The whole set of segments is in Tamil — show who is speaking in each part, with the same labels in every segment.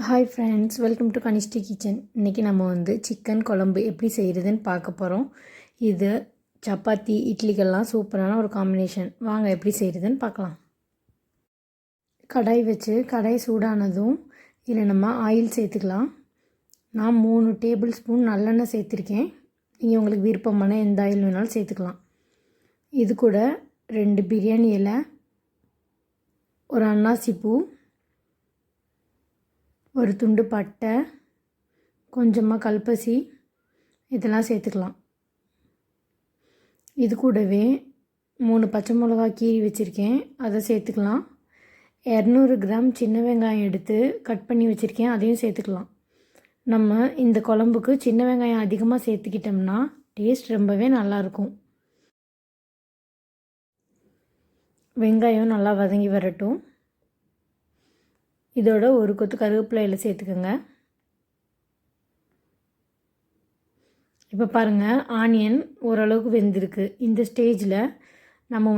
Speaker 1: Hi friends, welcome to Kanishti kitchen. இன்றைக்கி நம்ம சிக்கன் குழம்பு எப்படி செய்கிறதுன்னு பார்க்க போகிறோம். இது சப்பாத்தி இட்லிக்கெல்லாம் சூப்பரான ஒரு காம்பினேஷன். வாங்க எப்படி செய்கிறதுன்னு பார்க்கலாம். கடாய் வச்சு கடாய் சூடானதும் இதில் நம்ம ஆயில் சேர்த்துக்கலாம். நான் 3 டேபிள் ஸ்பூன் நல்லெண்ணெய் சேர்த்துருக்கேன். நீங்கள் உங்களுக்கு விருப்பமான எந்த ஆயில் வேணாலும் சேர்த்துக்கலாம். இது கூட 2 பிரியாணி இலை, ஒரு அன்னாசி பூ, ஒரு துண்டு பட்டை, கொஞ்சமாக கல்பசி இதெல்லாம் சேர்த்துக்கலாம். இது கூடவே 3 பச்சை மிளகா கீறி வச்சுருக்கேன், அதை சேர்த்துக்கலாம். 200 கிராம் சின்ன வெங்காயம் எடுத்து கட் பண்ணி வச்சுருக்கேன், அதையும் சேர்த்துக்கலாம். நம்ம இந்த குழம்புக்கு சின்ன வெங்காயம் அதிகமாக சேர்த்துக்கிட்டோம்னா டேஸ்ட் ரொம்பவே நல்லாயிருக்கும். வெங்காயம் நல்லா வதங்கி வரட்டும். இதோட ஒரு கொத்து கருவேப்பிலையில் சேர்த்துக்கோங்க. இப்போ பாருங்கள், ஆனியன் ஓரளவுக்கு வெந்திருக்கு. இந்த ஸ்டேஜில் நம்ம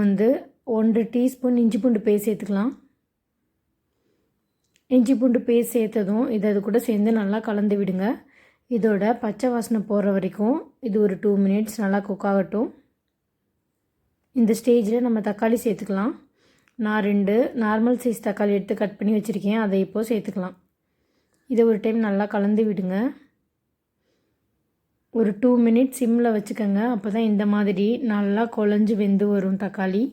Speaker 1: 1 டீஸ்பூன் இஞ்சி பூண்டு பேஸ்ட் சேர்த்துக்கலாம். இஞ்சி பூண்டு பேஸ்ட் சேர்த்ததும் அது கூட சேர்ந்து நல்லா கலந்து விடுங்க. இதோட பச்சை வாசனை போகிற வரைக்கும் இது ஒரு 2 மினிட்ஸ் நல்லா குக் ஆகட்டும். இந்த ஸ்டேஜில் நம்ம தக்காளி சேர்த்துக்கலாம். நான் 2 நார்மல் சைஸ் தக்காளி எடுத்து கட் பண்ணி வச்சுருக்கேன், அதை இப்போது சேர்த்துக்கலாம். இதை ஒரு டைம் நல்லா கலந்து விடுங்க. ஒரு 2 மினிட்ஸ் சிம்மில் வச்சுக்கோங்க. அப்போ தான் இந்த மாதிரி நல்லா குழஞ்சி வெந்து வரும் தக்காளி.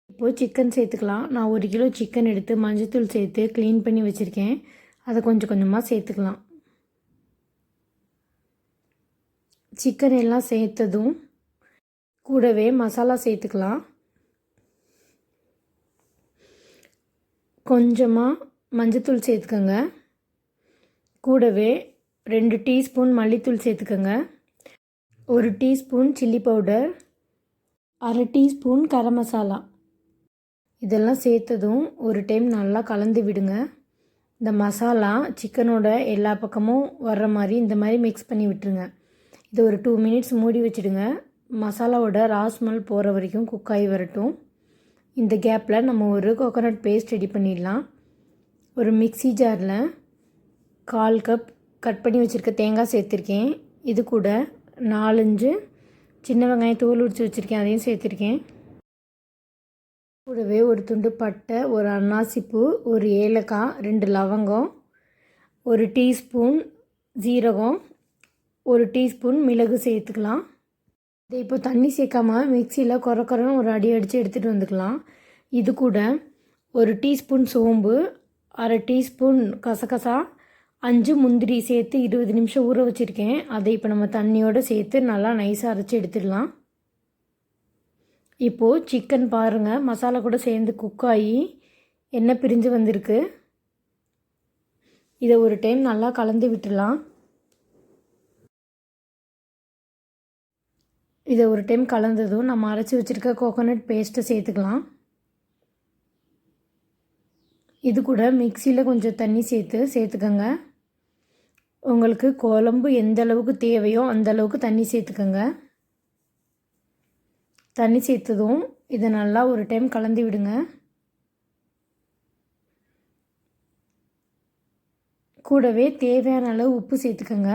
Speaker 1: இப்போது சிக்கன் சேர்த்துக்கலாம். நான் 1 கிலோ சிக்கன் எடுத்து மஞ்சள்தூள் சேர்த்து க்ளீன் பண்ணி வச்சுருக்கேன், அதை கொஞ்சம் கொஞ்சமாக சேர்த்துக்கலாம். சிக்கன் எல்லாம் சேர்த்ததும் கூடவே மசாலா சேர்த்துக்கலாம். கொஞ்சமாக மஞ்சத்தூள் சேர்த்துக்கோங்க. கூடவே 2 டீஸ்பூன் மல்லித்தூள் சேர்த்துக்கோங்க. 1 teaspoon chilli powder, 1/2 teaspoon garam masala. இதெல்லாம் சேர்த்ததும் ஒரு டைம் நல்லா கலந்து விடுங்க. இந்த மசாலா சிக்கனோட எல்லா பக்கமும் வர்ற மாதிரி இந்த மாதிரி மிக்ஸ் பண்ணி விட்டுருங்க. இது ஒரு 2 மினிட்ஸ் மூடி வச்சுடுங்க. மசாலாவோட ராஸ்மல் போகிற வரைக்கும் குக் ஆகி வரட்டும். இந்த கேப்பில் நம்ம ஒரு கோகோனட் பேஸ்ட் ரெடி பண்ணிடலாம். ஒரு மிக்ஸி ஜாரில் 1/4 கப் கட் பண்ணி வச்சுருக்க தேங்காய் சேர்த்துருக்கேன். இது கூட 4-5 சின்ன வெங்காயம் தோல் உரித்து வச்சுருக்கேன், அதையும் சேர்த்துருக்கேன். கூடவே ஒரு துண்டு பட்டை, ஒரு அன்னாசிப்பூ, ஒரு ஏலக்காய், 2 லவங்கம், 1 டீஸ்பூன் ஜீரகம், 1 டீஸ்பூன் மிளகு சேர்த்துக்கலாம். இதை இப்போ தண்ணி சேர்க்காமல் மிக்சியில் கொரன்னு ஒரு அடி அடித்து எடுத்துகிட்டு வந்துக்கலாம். இது கூட 1 டீஸ்பூன் சோம்பு, 1/2 டீஸ்பூன் கசகசா, 5 முந்திரி சேர்த்து 20 நிமிஷம் ஊற வச்சுருக்கேன். அதை இப்போ நம்ம தண்ணியோடு சேர்த்து நல்லா நைஸாக அரைச்சி எடுத்துடலாம். இப்போது சிக்கன் பாருங்கள், மசாலா கூட சேர்ந்து குக் ஆகி எண்ணெய் பிரிஞ்சு வந்திருக்கு. இதை ஒரு டைம் நல்லா கலந்து விட்டுடலாம். இதை ஒரு டைம் கலந்ததும் நம்ம அரைச்சி வச்சுருக்க கோகோனட் பேஸ்ட்டை சேர்த்துக்கலாம். இது கூட மிக்சியில் கொஞ்சம் தண்ணி சேர்த்துக்கோங்க. உங்களுக்கு குழம்பு எந்த அளவுக்கு தேவையோ அந்த அளவுக்கு தண்ணி சேர்த்துக்கோங்க. தண்ணி சேர்த்ததும் இதை நல்லா ஒரு டைம் கலந்து விடுங்க. கூடவே தேவையான அளவு உப்பு சேர்த்துக்கோங்க.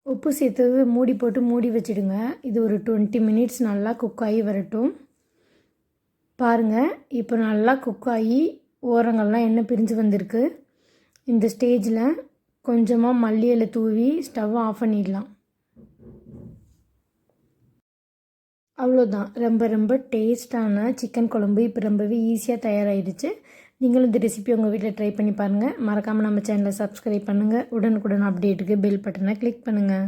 Speaker 1: உப்பு சேர்த்தது மூடி போட்டு மூடி வச்சுடுங்க. இது ஒரு 20 மினிட்ஸ் நல்லா குக் ஆகி வரட்டும். பாருங்கள், இப்போ நல்லா குக் ஆகி ஓரங்கள்லாம் எண்ணெய் பிரிஞ்சு வந்திருக்கு. இந்த ஸ்டேஜில் கொஞ்சமாக மல்லி இலை தூவி ஸ்டவ் ஆஃப் பண்ணிடலாம். அவ்வளோதான், ரொம்ப ரொம்ப டேஸ்டான சிக்கன் குழம்பு இப்போ ரொம்பவே ஈஸியாக தயாராகிடுச்சு. நீங்களும் இந்த ரெசிபி உங்கள் வீட்டில் ட்ரை பண்ணி பாருங்கள். மறக்காமல் நம்ம சேனலை சப்ஸ்கிரைப் பண்ணுங்கள். உடனுக்குடன் அப்டேட்டுக்கு பெல் பட்டனை கிளிக் பண்ணுங்கள்.